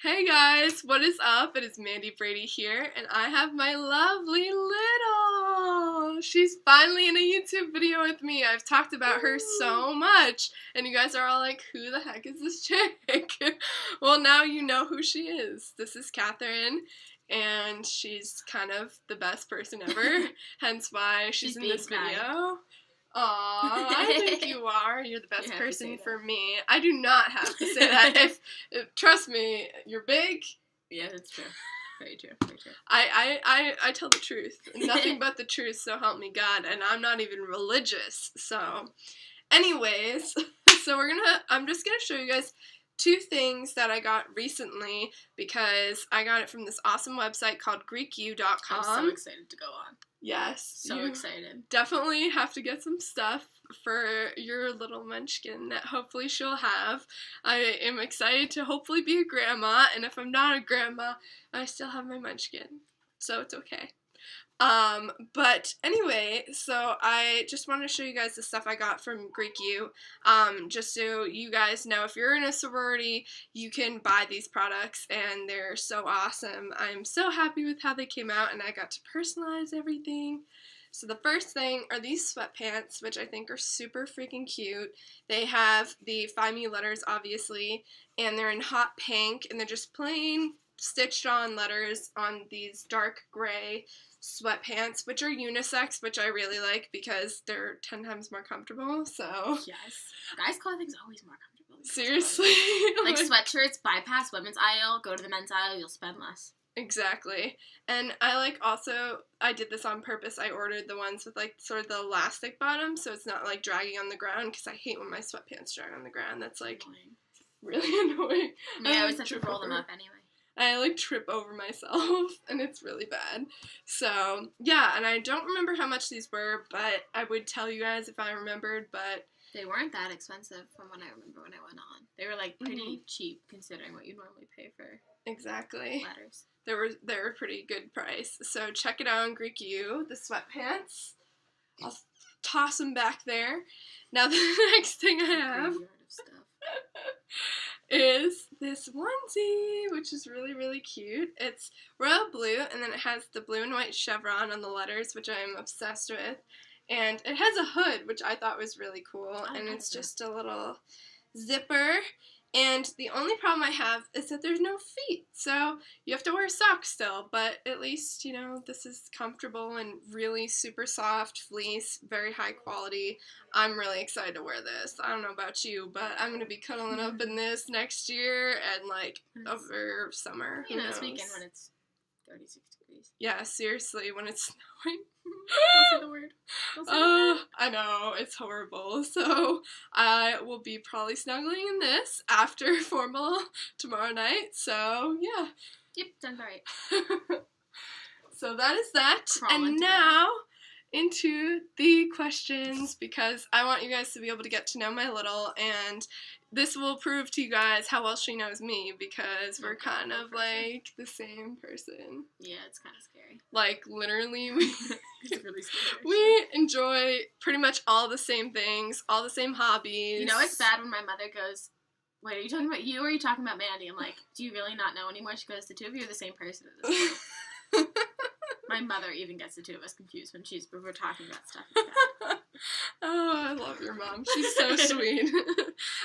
Hey guys, what is up? It is Mandy Brady here, and I have my lovely little. She's finally in a YouTube video with me. I've talked about her so much, and you guys are all like, who the heck is this chick? Well, now you know who she is. This is Catherine, and she's kind of the best person ever, hence why she's in this video. Aw, I think you are. You're the best person for me. I do not have to say that. If trust me, you're big. Yeah, that's true. Very true. Very true. I tell the truth. Nothing but the truth, so help me God. And I'm not even religious. So, anyways, I'm just gonna show you guys two things that I got recently because I got it from this awesome website called GreekU.com. I'm so excited to go on. Yes. So excited. Definitely have to get some stuff for your little munchkin that hopefully she'll have. I am excited to hopefully be a grandma, and if I'm not a grandma, I still have my munchkin. So it's okay. But anyway, so I just want to show you guys the stuff I got from GreekU, just so you guys know if you're in a sorority, you can buy these products, and they're so awesome. I'm so happy with how they came out, and I got to personalize everything. So the first thing are these sweatpants, which I think are super freaking cute. They have the Find Me letters, obviously, and they're in hot pink, and they're just plain stitched on letters on these dark gray sweatpants, which are unisex, which I really like because they're 10 times more comfortable, so. Yes. Guys' clothing's always more comfortable. Seriously. Like sweatshirts, bypass women's aisle, go to the men's aisle, you'll spend less. Exactly. And I did this on purpose. I ordered the ones with like sort of the elastic bottom, so it's not like dragging on the ground, because I hate when my sweatpants drag on the ground. That's like really annoying. Yeah, I always have to roll them up anyway. I like trip over myself, and it's really bad. So, yeah, and I don't remember how much these were, but I would tell you guys if I remembered, but they weren't that expensive from what I remember when I went on. They were like pretty cheap considering what you normally pay for letters. They were pretty good price. So check it out on GreekU, the sweatpants. I'll toss them back there. Now the next thing I have is this onesie, which is really, really cute. It's royal blue, and then it has the blue and white chevron on the letters, which I'm obsessed with. And it has a hood, which I thought was really cool, and it's just a little zipper. And the only problem I have is that there's no feet, so you have to wear socks still, but at least, you know, this is comfortable and really super soft fleece, very high quality. I'm really excited to wear this. I don't know about you, but I'm going to be cuddling up in this next year and, like, over summer. You know, this weekend when it's 36 degrees. Yeah, seriously, when it's snowing. Don't say the word. Don't say the word. I know, it's horrible. So I will be probably snuggling in this after formal tomorrow night. So yeah. Yep, done right. So that is that. And now into the questions, because I want you guys to be able to get to know my little, and this will prove to you guys how well she knows me, because we're kind of like the same person. Yeah, it's kind of scary. Like, literally, It's really scary. we enjoy pretty much all the same things, all the same hobbies. You know, it's bad when my mother goes, wait, are you talking about you or are you talking about Mandy? I'm like, do you really not know anymore? She goes, the two of you are the same person at this point. My mother even gets the two of us confused when we're talking about stuff like that. Oh, I love your mom. She's so sweet.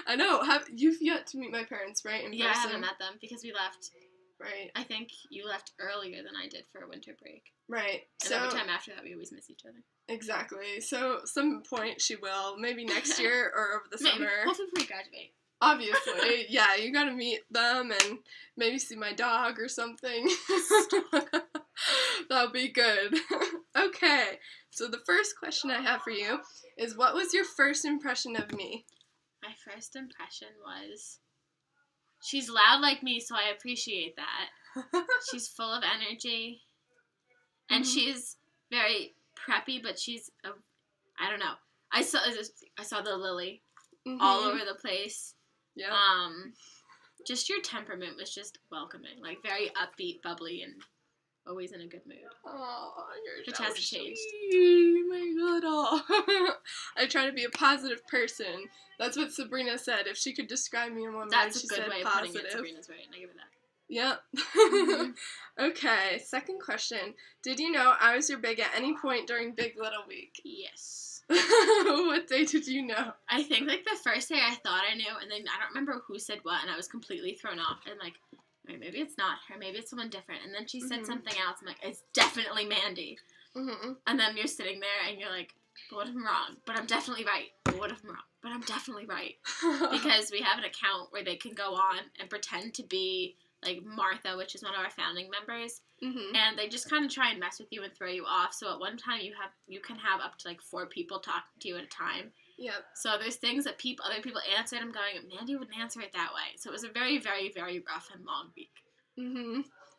I know. You've yet to meet my parents, right? In yeah, person? I haven't met them because we left. Right. I think you left earlier than I did for a winter break. Right. And every time after that, we always miss each other. Exactly. So, some point she will. Maybe next year or over the summer. Hopefully before we graduate. Obviously. Yeah, you gotta meet them and maybe see my dog or something. That'll be good. Okay. So, the first question I have for you is, what was your first impression of me? My first impression was, she's loud like me, so I appreciate that. She's full of energy. And she's very preppy, but she's, I don't know. I saw the lily all over the place. Yeah. Just your temperament was just welcoming. Like, very upbeat, bubbly, and always in a good mood. Oh, you're Which so hasn't changed. My little. I try to be a positive person. That's what Sabrina said. If she could describe me in one word, she said positive. That's a good way of putting it. Sabrina's right, and I give it that. Yep. Mhm. Okay, second question. Did you know I was your big at any point during Big Little Week? Yes. What day did you know? I think, like, the first day I thought I knew, and then I don't remember who said what, and I was completely thrown off, and, like, maybe it's not her, maybe it's someone different, and then she said something else, I'm like, it's definitely Mandy. And then you're sitting there, and you're like, but what if I'm wrong? But I'm definitely right. But what if I'm wrong? But I'm definitely right. Because we have an account where they can go on and pretend to be, like, Martha, which is one of our founding members, and they just kind of try and mess with you and throw you off. So at one time you can have up to, like, 4 people talking to you at a time. Yep. So there's things that other people answered. I'm going, Mandy wouldn't answer it that way. So it was a very, very, very rough and long week.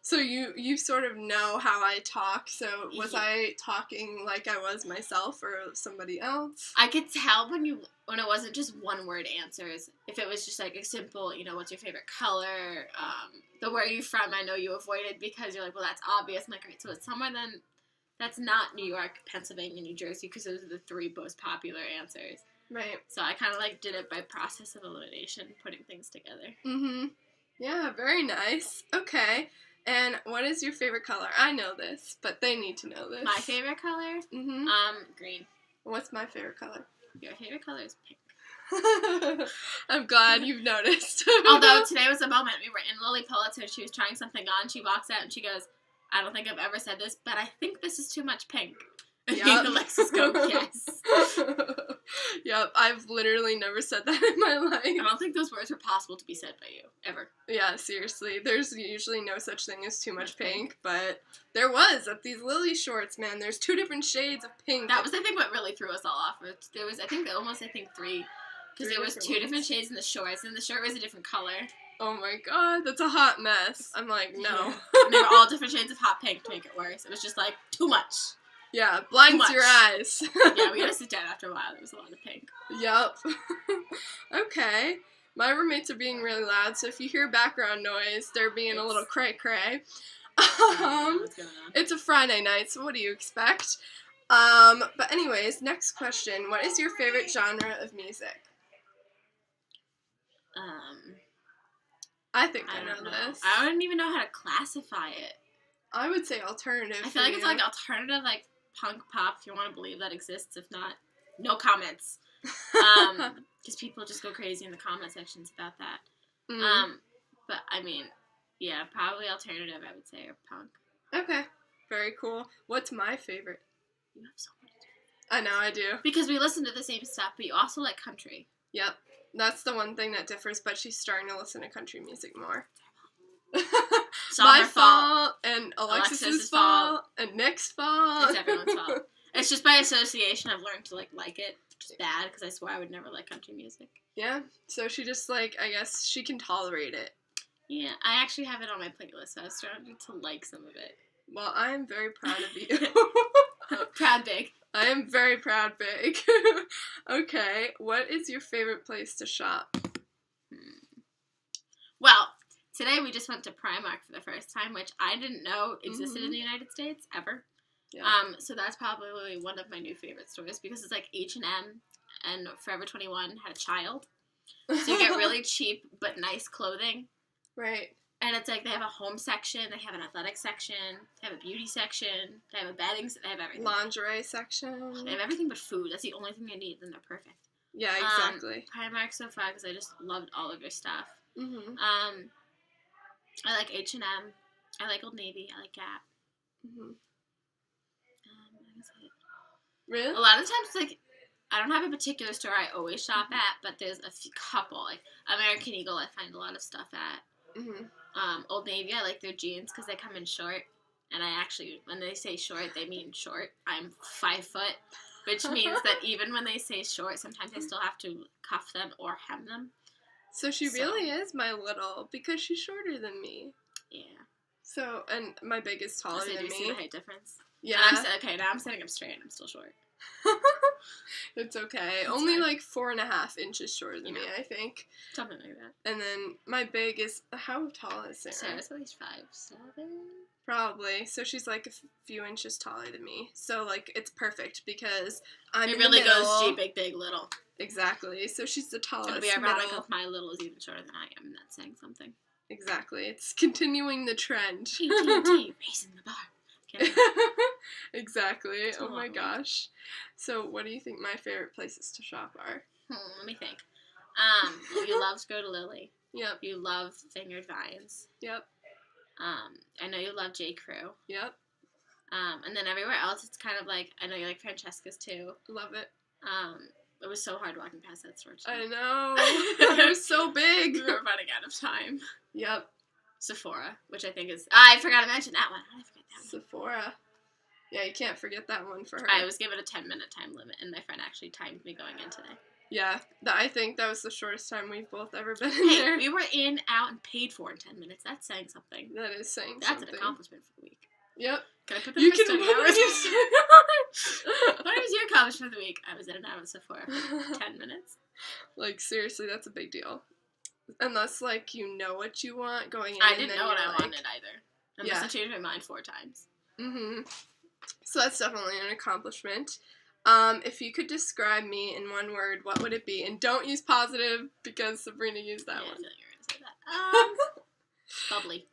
So you sort of know how I talk, so was I talking like I was myself or somebody else? I could tell when it wasn't just one word answers. If it was just like a simple, what's your favorite color, the where are you from, I know you avoided because you're like, well, that's obvious. I'm like, all right, so it's somewhere then that's not New York, Pennsylvania, New Jersey, because those are the 3 most popular answers. Right. So I kind of like did it by process of elimination, putting things together. Yeah, very nice. Okay. And what is your favorite color? I know this, but they need to know this. My favorite color? Green. What's my favorite color? Your favorite color is pink. I'm glad you've noticed. Although today was a moment. We were in Lily Pulitzer. She was trying something on. She walks out and she goes, I don't think I've ever said this, but I think this is too much pink. And Alexis go, yes. Yep, I've literally never said that in my life. I don't think those words were possible to be said by you, ever. Yeah, seriously. There's usually no such thing as too much pink, but there was at these Lily shorts, man. There's 2 different shades of pink. That was, I think, what really threw us all off. There was, I think, almost 3. Because there was 2 different shades in the shorts, and the shirt was a different color. Oh my god, that's a hot mess. I'm like, no. And they were all different shades of hot pink to make it worse. It was just like, too much. Yeah, blinds your eyes. Yeah, we had to sit down after a while. There was a lot of pink. Yup. Okay. My roommates are being really loud, so if you hear background noise, they're being a little cray-cray. What's going on? It's a Friday night, so what do you expect? But anyways, next question. What is your favorite genre of music? I think I know this. I don't even know how to classify it. I would say alternative. I feel like it's like alternative, like punk pop, if you want to believe that exists. If not, no comments. Because people just go crazy in the comment sections about that. But I mean, yeah, probably alternative, I would say, or punk. Okay. Very cool. What's my favorite? You have so many. I know, I do. Because we listen to the same stuff, but you also like country. Yep. That's the one thing that differs, but she's starting to listen to country music more. My fault, and Alexis's fault, and Nick's fault. It's everyone's fault. It's just by association I've learned to like it, which is bad because I swear I would never like country music. Yeah, so she just I guess she can tolerate it. Yeah, I actually have it on my playlist, so I was starting to like some of it. Well, I am very proud of you. Proud Big. I am very proud Big. Okay, what is your favorite place to shop? Well, today we just went to Primark for the first time, which I didn't know existed in the United States, ever. Yeah. So that's probably one of my new favorite stores because it's like H&M and Forever 21 had a child. So you get really cheap but nice clothing. Right. And it's like they have a home section, they have an athletic section, they have a beauty section, they have a bedding, they have everything. Lingerie section. They have everything but food. That's the only thing I need, then they're perfect. Yeah, exactly. Primark so far because I just loved all of their stuff. I like H&M. I like Old Navy. I like Gap. Really? A lot of times, like, I don't have a particular store I always shop at, but there's a couple. Like, American Eagle, I find a lot of stuff at. Old Navy, I like their jeans because they come in short. And I actually, when they say short, they mean short. I'm 5 foot, which means that even when they say short, sometimes I still have to cuff them or hem them. So she really is my little, because she's shorter than me. Yeah. So, and my big is taller than me. Do you see the height difference? Yeah. Okay, now I'm sitting up straight. I'm still short. It's okay. It's only fine. Like 4.5 inches shorter than me, I think. Something like that. And then my big is, how tall is Sarah? Sarah's at least 5'7". Probably. So she's like a few inches taller than me. So like it's perfect because I'm It really goes G, big, big, little. Exactly. So she's the tallest. It'll be ironic if my little is even shorter than I am, and that's saying something. Exactly. It's continuing the trend. AT&T, raising the bar. Okay. Exactly. It's a Oh my long week. gosh. So, what do you think my favorite places to shop are? Let me think. You love to go to Lily. Yep. You love Vineyard Vines. Yep. I know you love J. Crew. Yep. And then everywhere else, it's kind of like, I know you like Francesca's too. Love it. It was so hard walking past that store too. I know. It was so big. We were running out of time. Yep. Sephora, which I think is... I forgot to mention that one. How did I forget that one? Sephora. Yeah, you can't forget that one for her. I was given a 10-minute time limit, and my friend actually timed me going in today. Yeah, I think that was the shortest time we've both ever been in Hey, there. we were in, out, and paid for in 10 minutes. That's saying something. That is saying That's something. an accomplishment for the week. Yep. Can I put the You Kristen can put hours? it What was your accomplishment for the week? I was in and out of Sephora for 10 minutes. Like, seriously, that's a big deal. Unless, like, you know what you want going in. I and didn't then know what you're I like, wanted either. I must have changed my mind 4 times. Mm-hmm. So that's definitely an accomplishment. If you could describe me in one word, what would it be? And don't use positive, because Sabrina used that I one. feel like you were going to say that. Bubbly.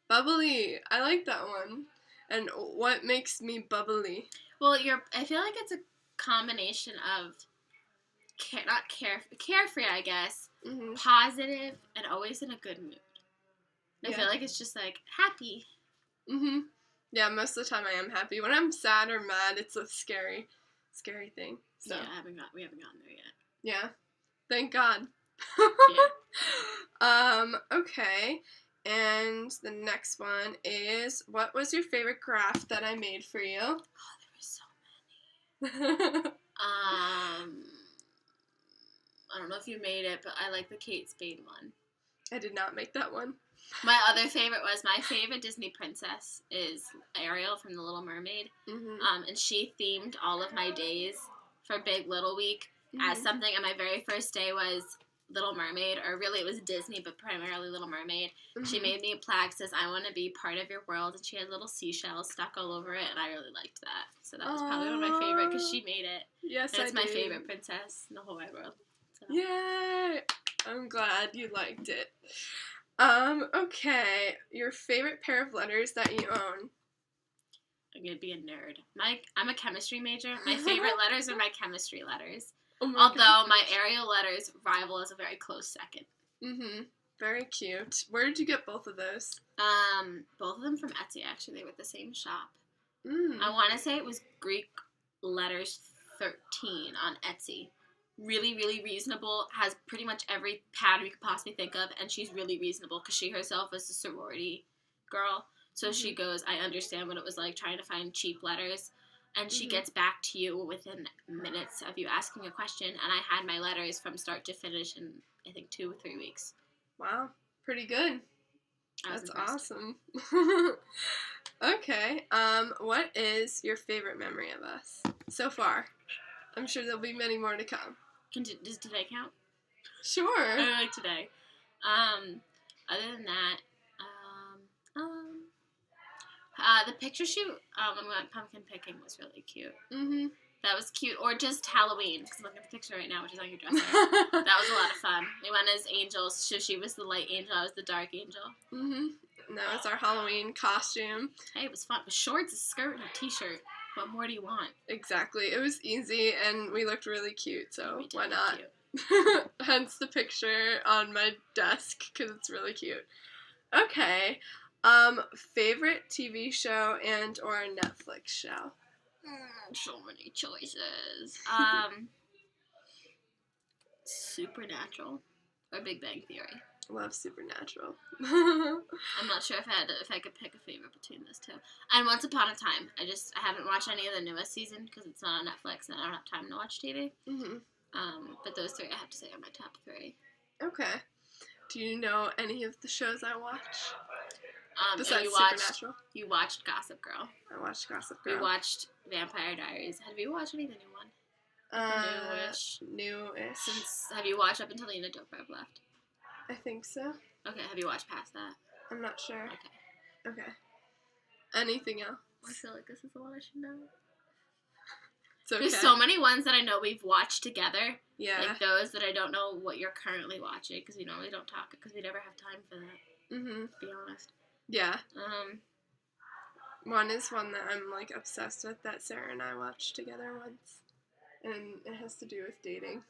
Bubbly. I like that one. And what makes me bubbly? Well, I feel like it's a combination of carefree, I guess, Mm-hmm. positive, and always in a good mood. I Yeah. feel like it's just like happy. Mm-hmm. Yeah, most of the time I am happy. When I'm sad or mad, it's a scary thing. So Yeah, we haven't gotten there yet. yeah. Thank God. Yeah. Okay. And the next one is, what was your favorite craft that I made for you? Oh, there were so many. I don't know if you made it, but I like the Kate Spade one. I did not make that one. My favorite Disney princess is Ariel from The Little Mermaid. Mm-hmm. And she themed all of my days for Big Little Week as Mm-hmm. something. And my very first day was Little Mermaid, or really it was Disney, but primarily Little Mermaid. Mm-hmm. She made me a plaque that says, "I want to be part of your world," and she had little seashells stuck all over it, and I really liked that. So that was probably one of my favorite, because she made it. Yes, And it's my did. favorite princess in the whole wide world. So. Yay! I'm glad you liked it. Okay. Your favorite pair of letters that you own? I'm gonna be a nerd. I'm a chemistry major. My favorite letters are my chemistry letters. Oh my Although God. my Ariel letters rival as a very close second. Mm-hmm. Very cute. Where did you get both of those? Both of them from Etsy, actually. They were at the same shop. Mm. I want to say it was Greek Letters 13 on Etsy. Really, really reasonable. Has pretty much every pattern you could possibly think of, and she's really reasonable because she herself is a sorority girl. So she goes, I understand what it was like trying to find cheap letters, and she gets back to you within minutes of you asking a question, and I had my letters from start to finish in, I think, 2 or 3 weeks. Wow. Pretty good. I was That's impressed. awesome. Okay. What is your favorite memory of us so far? I'm sure there'll be many more to come. Does today count? Sure. I like today. Other than that, the picture shoot when we went pumpkin picking was really cute. Mm-hmm. That was cute. Or just Halloween, because I'm looking at the picture right now, which is on your dresser. That was a lot of fun. We went as angels. So she was the light angel, I was the dark angel. Mm-hmm. And that was our Halloween costume. Hey, it was fun. With shorts, a skirt, and a t-shirt. What more do you want? Exactly. It was easy, and we looked really cute, so We did why look not? cute. Hence the picture on my desk, because it's really cute. Okay. Favorite TV show and or Netflix show? So many choices. Supernatural or Big Bang Theory. Love Supernatural. I'm not sure if I could pick a favorite between those two. And Once Upon a Time. I haven't watched any of the newest season because it's not on Netflix and I don't have time to watch TV. Mm-hmm. But those 3 I have to say are my top 3. Okay. Do you know any of the shows I watch? Besides you Supernatural? You watched Gossip Girl. I watched Gossip Girl. We watched Vampire Diaries. Have you watched any of the new one? Newish. Newish. Have you watched up until Lena Dobrev left? I think so. Okay, have you watched past that? I'm not sure. Okay. Okay. Anything else? I feel like this is all I should know. It's okay. There's so many ones that I know we've watched together. Yeah. Like those that I don't know what you're currently watching because we normally don't talk because we never have time for that. Mm-hmm. To be honest. Yeah. One is one that I'm, like, obsessed with that Sarah and I watched together once. And it has to do with dating.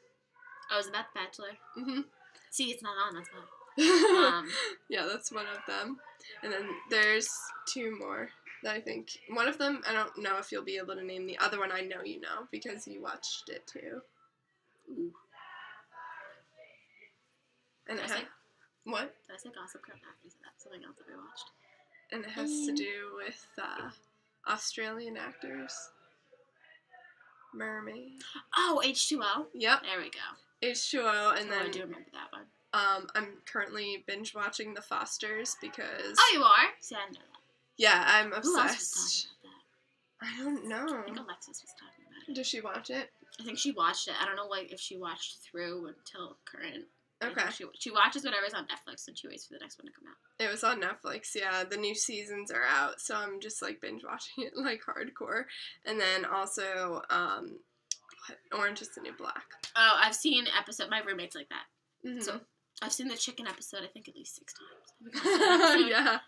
Oh, is it about The Bachelor? Mm-hmm. See, it's not on, that's why. Yeah, that's one of them. And then there's two more that I think... One of them, I don't know if you'll be able to name. The other one I know you know, because you watched it, too. Ooh. And it what? Did I say Gossip Girl? No, is that something else that we watched? And it has to do with Australian actors. Mermaid. Oh, H2O? Yep. There we go. H2O, and then... I do remember that one. I'm currently binge watching The Fosters because... Oh, you are? See, I didn't know that. Yeah, I'm Who else obsessed. was talking about that? I don't know. I think Alexis was talking about it. Does she watch it? I think she watched it. I don't know if she watched through until current. Okay. She watches whatever's on Netflix and she waits for the next one to come out. It was on Netflix, yeah. The new seasons are out, so I'm just, like, binge watching it, like, hardcore. And then also, Orange is the New Black. Oh, I've seen my roommate's like that. Mm-hmm. So, I've seen the chicken episode, I think, at least 6 times. Yeah.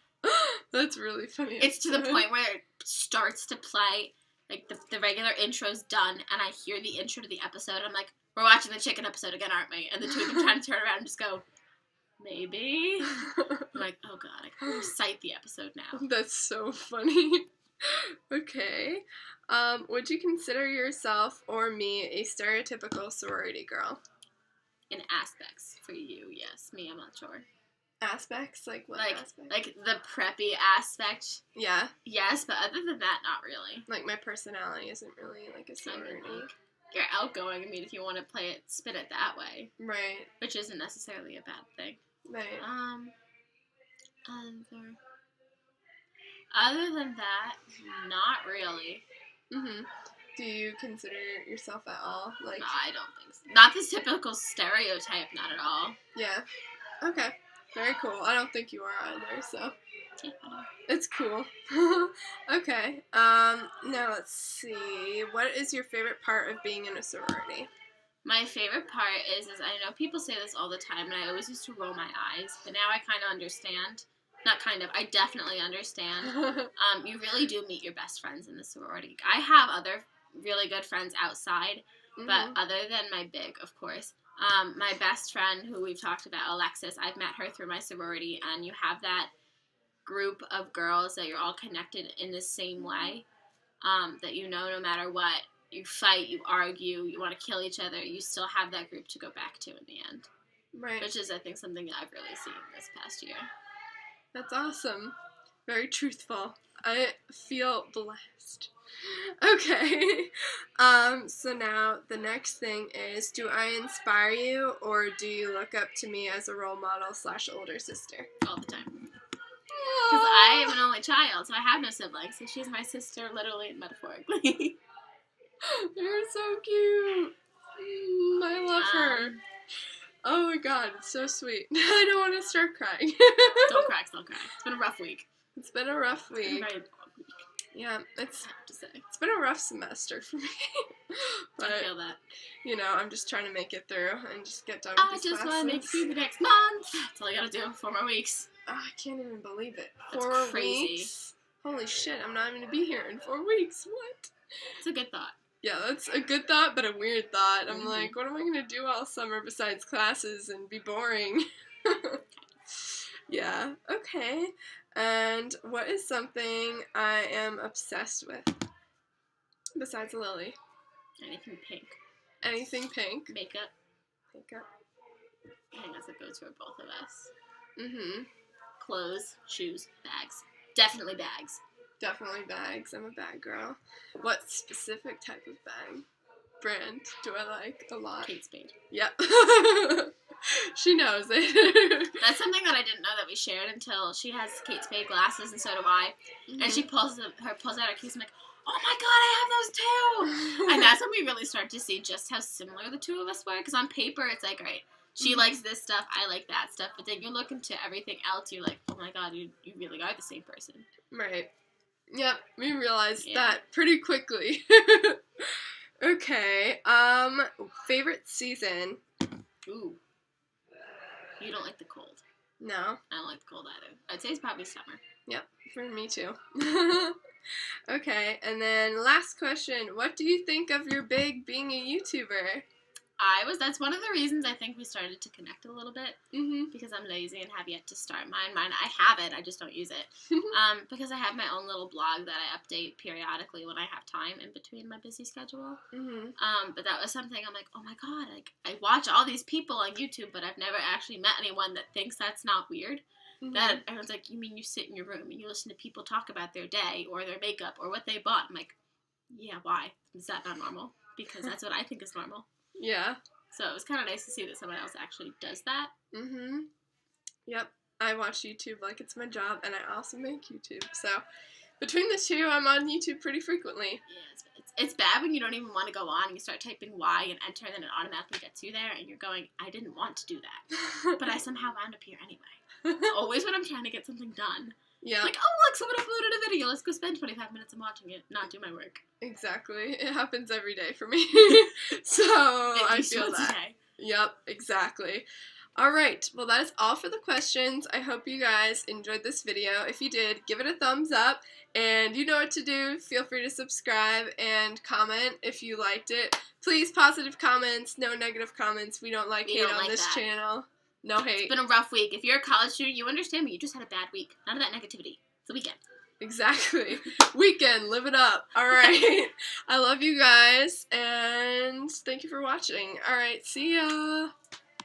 That's really funny. It's to the point where it starts to play, like, the regular intro's done, and I hear the intro to the episode, and I'm like, we're watching the chicken episode again, aren't we? And the two of them trying to turn around and just go, maybe? I'm like, oh god, I can recite the episode now. That's so funny. Okay. Would you consider yourself or me a stereotypical sorority girl? In aspects for you, yes. Me, I'm not sure. Aspects? Like what aspect? Like the preppy aspect. Yeah. Yes, but other than that, not really. Like my personality isn't really like a sorority. I mean, like, you're outgoing. I mean, if you want to spin it that way. Right. Which isn't necessarily a bad thing. Right. Other than that, not really. Mhm. Do you consider yourself at all like? No, I don't think so. Not the typical stereotype, not at all. Yeah. Okay. Very cool. I don't think you are either, so. Yeah. It's cool. Okay. Now let's see. What is your favorite part of being in a sorority? My favorite part is I know people say this all the time, and I always used to roll my eyes, but now I kind of understand. Not kind of. I definitely understand. You really do meet your best friends in the sorority. I have other really good friends outside, but other than my big, of course. My best friend, who we've talked about, Alexis, I've met her through my sorority, and you have that group of girls that you're all connected in the same way, that you know no matter what, you fight, you argue, you want to kill each other, you still have that group to go back to in the end. Right. Which is, I think, something that I've really seen this past year. That's awesome. Very truthful. I feel blessed. Okay. So now the next thing is, do I inspire you or do you look up to me as a role model / older sister? All the time. Because I am an only child, so I have no siblings, so she's my sister literally and metaphorically. You're so cute. I love her. Oh my god, it's so sweet. I don't want to start crying. Don't cry. It's been a rough week. It's been a rough week. Very long week. Yeah, I have to say. It's been a rough semester for me. But, I feel that. You know, I'm just trying to make it through and just get done with these classes. I just want to make it through the next month. That's all I gotta do. 4 more weeks. Oh, I can't even believe it. That's 4 crazy. weeks? Holy shit, I'm not even going to be here in 4 weeks. What? It's a good thought. Yeah, that's a good thought, but a weird thought. I'm like, what am I going to do all summer besides classes and be boring? Yeah, okay. And what is something I am obsessed with? Besides Lily. Anything pink. Anything pink. Makeup. Makeup. I think that's a go-to for both of us. Mm-hmm. Clothes, shoes, bags. Definitely bags. Definitely bags. I'm a bag girl. What specific type of bag? Brand do I like a lot? Kate Spade. Yep. She knows it. That's something that I didn't know that we shared until she has Kate Spade glasses and so do I. Mm-hmm. And she pulls out her case and I'm like, oh my god, I have those too! And that's when we really start to see just how similar the two of us were. Because on paper, it's like, right, she likes this stuff, I like that stuff. But then you look into everything else, you're like, oh my god, you really are the same person. Right. Yep, we realized that pretty quickly. Okay, favorite season? Ooh. You don't like the cold. No. I don't like the cold either. I'd say it's probably summer. Yep, for me too. Okay, and then last question. What do you think of your big being a YouTuber? That's one of the reasons I think we started to connect a little bit. Mm-hmm. Because I'm lazy and have yet to start mine. I have it, I just don't use it. Because I have my own little blog that I update periodically when I have time in between my busy schedule. Mm-hmm. But that was something I'm like, oh my god, like, I watch all these people on YouTube, but I've never actually met anyone that thinks that's not weird. Mm-hmm. That everyone's like, you mean you sit in your room and you listen to people talk about their day or their makeup or what they bought? I'm like, yeah, why? Is that not normal? Because that's what I think is normal. Yeah. So it was kind of nice to see that someone else actually does that. Mm-hmm. Yep. I watch YouTube like it's my job, and I also make YouTube. So between the two, I'm on YouTube pretty frequently. Yeah, it's bad when you don't even want to go on and you start typing Y and enter, and then it automatically gets you there, and you're going, I didn't want to do that, but I somehow wound up here anyway. It's always when I'm trying to get something done. Yeah. Like, oh, look, someone uploaded a video. Let's go spend 25 minutes and watching it, not do my work. Exactly. It happens every day for me. So I feel that. Yep, exactly. All right. Well, that is all for the questions. I hope you guys enjoyed this video. If you did, give it a thumbs up. And you know what to do. Feel free to subscribe and comment if you liked it. Please, positive comments, no negative comments. We don't like hate on this channel. No hate. It's been a rough week. If you're a college student, you understand me. You just had a bad week. None of that negativity. It's a weekend. Exactly. Weekend. Live it up. All right. I love you guys, and thank you for watching. All right. See ya.